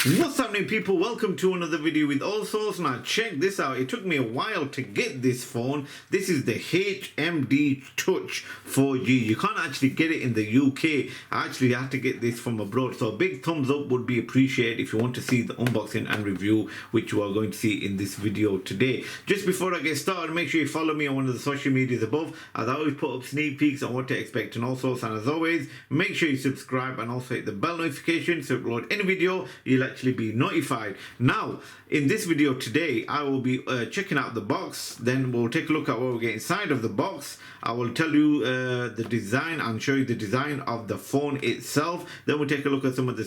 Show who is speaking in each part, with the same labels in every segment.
Speaker 1: What's happening, people? Welcome to another video with Allsortz. Now check this out. It took me a while to get this phone. This is the HMD Touch 4G. You can't actually get it in the UK. I actually had to get this from abroad. So a big thumbs up would be appreciated if you want to see the unboxing and review, which you are going to see in this video today. Just before I get started, make sure you follow me on one of the social medias above, as I always put up sneak peeks on what to expect in Allsortz. And as always, make sure you subscribe and also hit the bell notification so if you upload any video, you'll actually be notified. Now in this video today, I will be checking out the box. Then we'll take a look at what we get inside of the box. I will tell you the design and show you the design of the phone itself. Then we'll take a look at some of the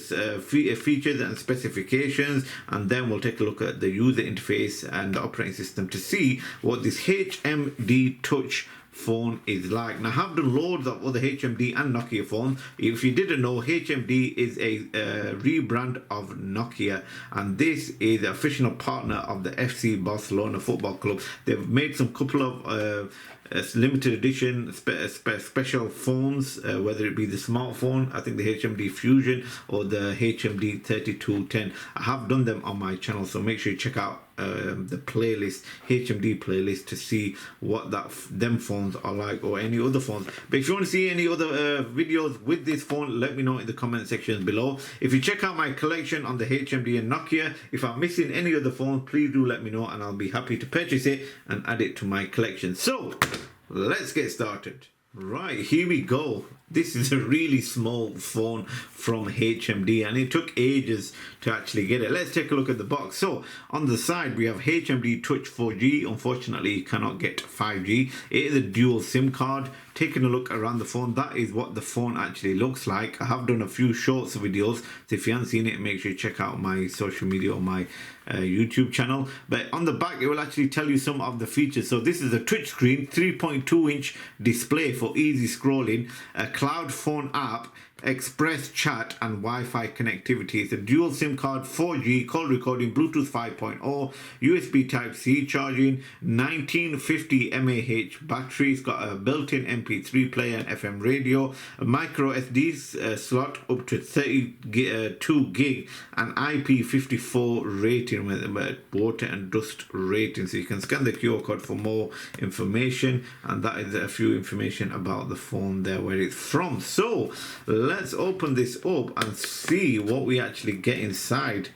Speaker 1: features and specifications, and then we'll take a look at the user interface and the operating system to see what this HMD Touch phone is like. Now I have done loads of other HMD and Nokia phones. If you didn't know, HMD is a rebrand of Nokia, and this is the official partner of the FC Barcelona football club. They've made some couple of limited edition special phones, whether it be the smartphone, I think the HMD Fusion or the HMD 3210. I have done them on my channel, so make sure you check out the playlist, HMD playlist, to see what them phones are like, or any other phones. But if you want to see any other videos with this phone, let me know in the comment section below. If you check out my collection on the HMD and Nokia, if I'm missing any other phone, please do let me know and I'll be happy to purchase it and add it to my collection. So let's get started. Right, here we go. This is a really small phone from HMD, and it took ages to actually get it. Let's take a look at the box. So on the side we have HMD Touch 4G. Unfortunately you cannot get 5G. It is a dual SIM card. Taking a look around the phone, that is what the phone actually looks like. I have done a few shorts videos, so if you haven't seen it, make sure you check out my social media or my YouTube channel. But on the back it will actually tell you some of the features. So this is a touch screen, 3.2-inch display for easy scrolling, a cloud phone app, express chat and Wi-Fi connectivity. It's a dual SIM card, 4G, call recording, Bluetooth 5.0, USB Type-C charging, 1950 mAh battery. It's got a built-in MP3 player and FM radio, a micro SD slot up to 32 gig, and IP54 rating with water and dust rating. So you can scan the QR code for more information, and that is a few information about the phone there, where it's from. So let's open this up and see what we actually get inside.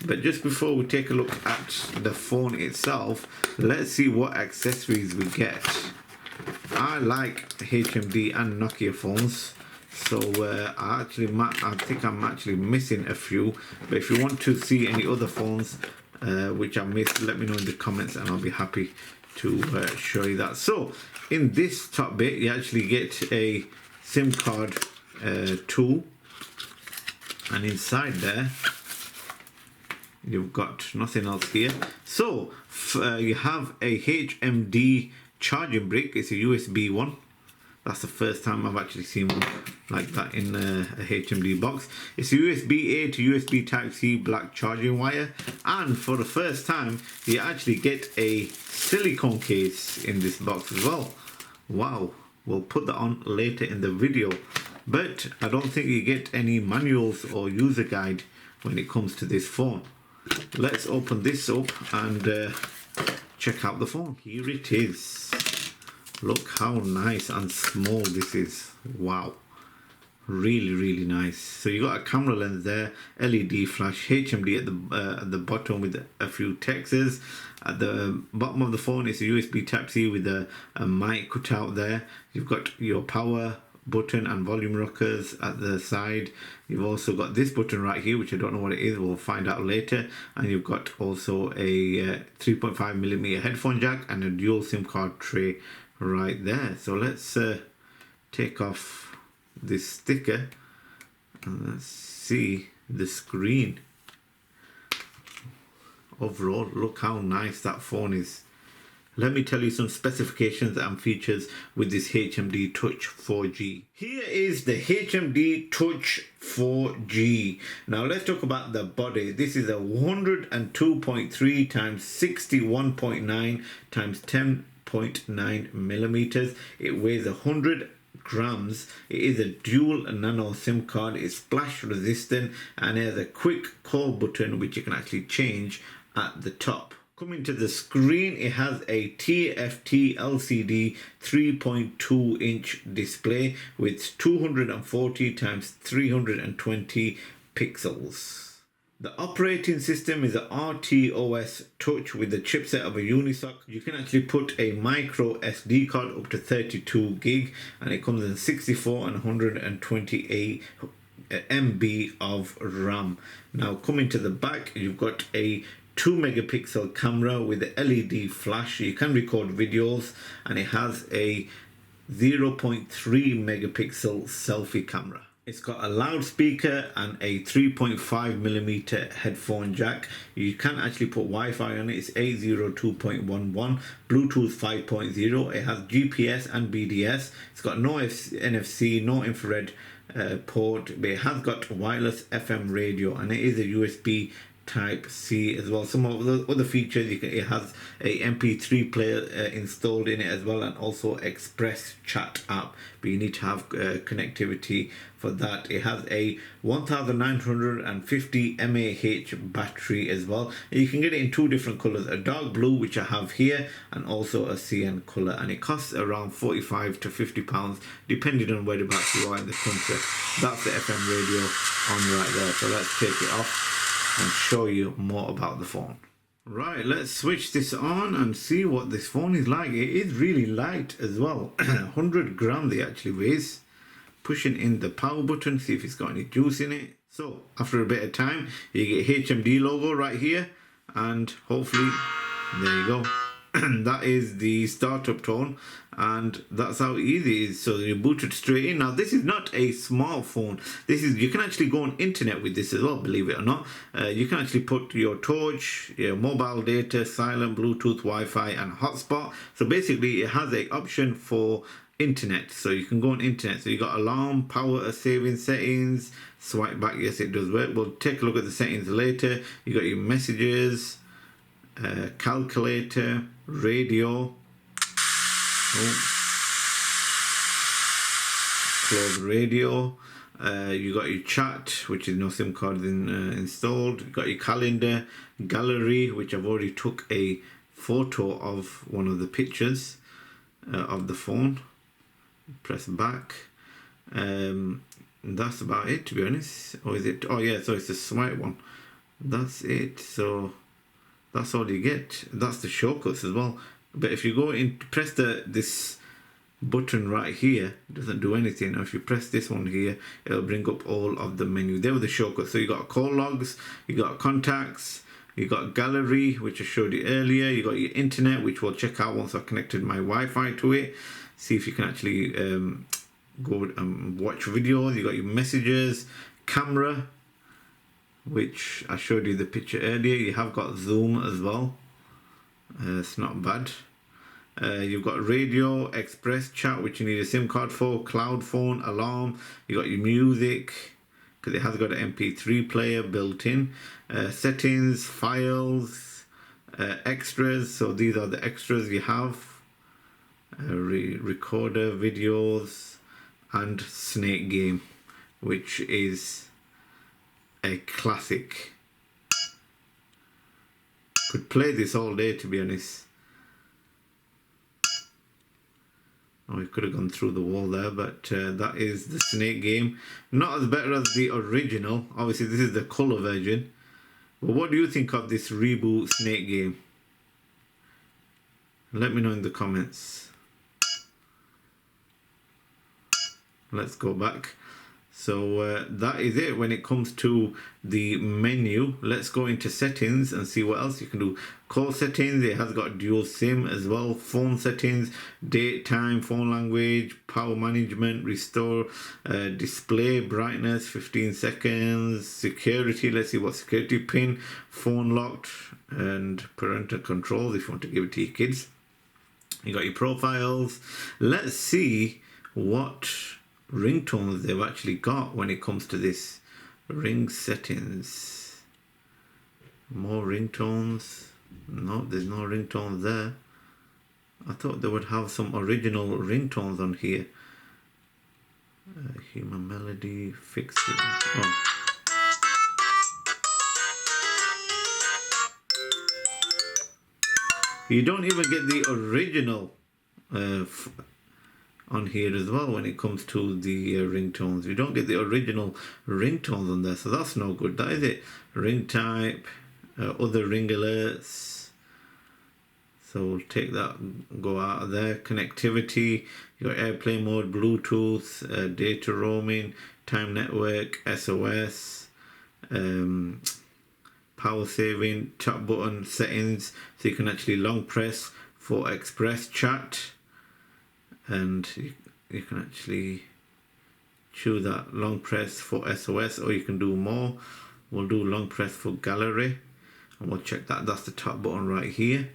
Speaker 1: But just before we take a look at the phone itself, let's see what accessories we get. I like HMD and Nokia phones, so I think I'm actually missing a few. But if you want to see any other phones which I missed, let me know in the comments and I'll be happy to show you that. So in this top bit you actually get a SIM card tool, and inside there you've got nothing else here. So you have a HMD charging brick. It's a USB one. That's the first time I've actually seen one like that in a HMD box. It's a USB A to USB Type-C black charging wire, and for the first time you actually get a silicone case in this box as well. Wow, we'll put that on later in the video. But I don't think you get any manuals or user guide when it comes to this phone. Let's open this up and check out the phone. Here it is. Look how nice and small this is. Wow, really nice. So you got a camera lens there, LED flash, HMD at the bottom with a few texts. At the bottom of the phone is a USB Type-C with a mic cut out there. You've got your power button and volume rockers at the side. You've also got this button right here, which I don't know what it is, we'll find out later. And you've got also a 3.5mm headphone jack and a dual SIM card tray right there. So let's take off this sticker and let's see the screen. Overall, look how nice that phone is. Let me tell you some specifications and features with this HMD Touch 4G. Here is the HMD Touch 4G. Now let's talk about the body. This is a 102.3 times 61.9 times 10.9 millimeters. It weighs 100 grams. It is a dual nano SIM card. It's splash resistant and it has a quick call button which you can actually change at the top. Coming to the screen, it has a TFT LCD 3.2 inch display with 240 times 320 pixels. The operating system is an RTOS Touch with the chipset of a Unisoc. You can actually put a micro SD card up to 32 gig and it comes in 64 and 128 MB of RAM. Now coming to the back, you've got a 2 megapixel camera with the LED flash. You can record videos and it has a 0.3 megapixel selfie camera. It's got a loudspeaker and a 3.5mm headphone jack. You can actually put Wi-Fi on it. It's 802.11, Bluetooth 5.0. It has GPS and BDS. It's got no NFC, no infrared port, but it has got wireless FM radio and it is a USB Type C as well. Some of the other features, it has a MP3 player installed in it as well, and also Express chat app, but you need to have connectivity for that. It has a 1950 mAh battery as well. And you can get it in two different colors, a dark blue which I have here and also a cyan color, and it costs around 45 to 50 pounds depending on whereabouts you are in the country. That's the FM radio on right there, so let's take it off and show you more about the phone. Right, let's switch this on and see what this phone is like. It is really light as well. 100 grams it actually weighs. Pushing in the power button, see if it's got any juice in it. So after a bit of time, you get HMD logo right here, and hopefully there you go. That is the startup tone, and that's how easy it is. So you boot it straight in. Now this is not a smartphone. This is, you can actually go on internet with this as well, believe it or not. You can actually put your torch, your mobile data, silent, Bluetooth, Wi-Fi and hotspot. So basically it has an option for internet, so you can go on internet. So you got alarm, power saving settings, swipe back, yes it does work. We'll take a look at the settings later. You got your messages, calculator, radio, close radio, you got your chat, which is no SIM card installed. You got your calendar, gallery, which I've already took a photo of one of the pictures of the phone. Press back. That's about it, to be honest. Or is it? Oh yeah, so it's the swipe one. That's it. So that's all you get. That's the shortcuts as well. But if you go in, press this button right here, it doesn't do anything. Now if you press this one here, it'll bring up all of the menu. There were the shortcuts. So you got call logs, you got contacts, you got gallery, which I showed you earlier. You got your internet, which we'll check out once I've connected my Wi-Fi to it. See if you can actually go and watch videos. You got your messages, camera, which I showed you the picture earlier. You have got zoom as well. It's not bad. You've got radio, express chat, which you need a SIM card for, cloud phone, alarm. You got your music, because it has got an MP3 player built in. Settings, files, extras. So these are the extras you have. Recorder, videos, and Snake Game, which is a classic. Could play this all day, to be honest. Oh, we could have gone through the wall there, but that is the Snake Game. Not as better as the original. Obviously, this is the colour version. But what do you think of this reboot Snake Game? Let me know in the comments. Let's go back. So that is it when it comes to the menu. Let's go into settings and see what else you can do. Call settings, it has got dual SIM as well. Phone settings, date, time, phone language, power management, restore, display brightness, 15 seconds, security, let's see what security pin, phone locked, and parental controls if you want to give it to your kids. You got your profiles. Let's see what ringtones they've actually got when it comes to this. Ring settings, more ringtones. No, there's no ringtones there. I thought they would have some original ringtones on here. Human melody, fix it. Oh. You don't even get the original on here as well when it comes to the ringtones. You don't get the original ringtones on there, so that's no good, that is it. Ring type, other ring alerts. So we'll take that, go out of there. Connectivity, you got airplane mode, Bluetooth, data roaming, time network, SOS, power saving, chat button settings, so you can actually long press for express chat, and you can actually choose that long press for SOS, or you can do more. We'll do long press for gallery, and we'll check that. That's the top button right here.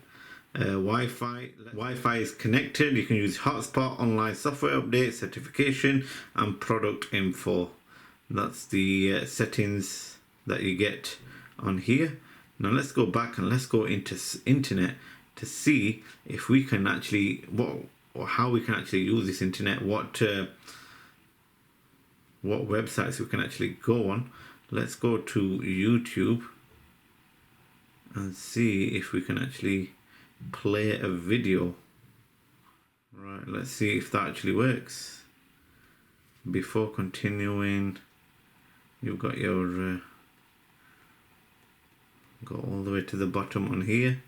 Speaker 1: Wi-Fi is connected. You can use hotspot, online software update, certification, and product info. That's the settings that you get on here. Now let's go back and let's go into internet to see if we can actually how we can actually use this internet, what websites we can actually go on. Let's go to YouTube and see if we can actually play a video. Right, let's see if that actually works. Before continuing, you've got your go all the way to the bottom on here,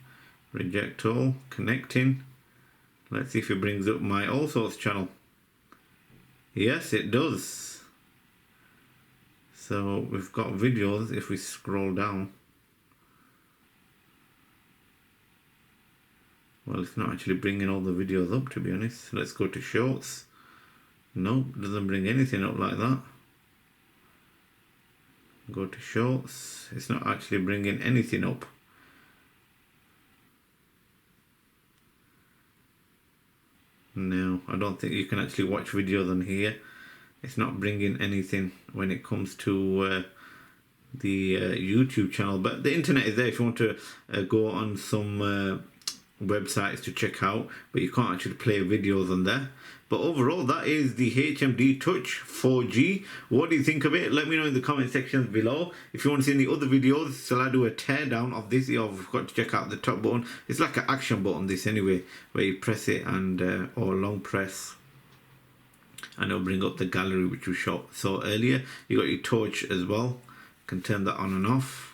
Speaker 1: reject all, connecting. Let's see if it brings up my Allsortz channel. Yes, it does. So we've got videos. If we scroll down, well, it's not actually bringing all the videos up, to be honest. Let's go to shorts. Nope, doesn't bring anything up like that. Go to shorts. It's not actually bringing anything up. No, I don't think you can actually watch videos on here. It's not bringing anything when it comes to the YouTube channel. But the internet is there if you want to go on some websites to check out, but you can't actually play videos on there. But overall, that is the HMD Touch 4G. What do you think of it? Let me know in the comment section below. If you want to see any other videos, shall I do a teardown of this? You've got to check out the top button. It's like an action button, this anyway, where you press it and or long press, and it'll bring up the gallery which we saw earlier. You got your torch as well. You can turn that on and off,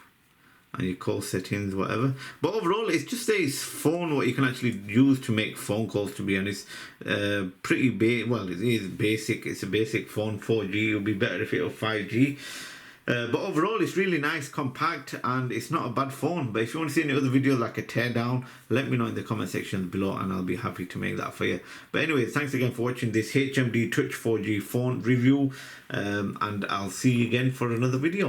Speaker 1: and your call settings, whatever. But overall, it's just a phone what you can actually use to make phone calls, to be honest. Pretty well, it is basic. It's a basic phone. 4G. It would be better if it was 5G. But overall, it's really nice, compact, and it's not a bad phone. But if you want to see any other videos like a teardown, let me know in the comment section below, and I'll be happy to make that for you. But anyway, thanks again for watching this HMD Touch 4G phone review, and I'll see you again for another video.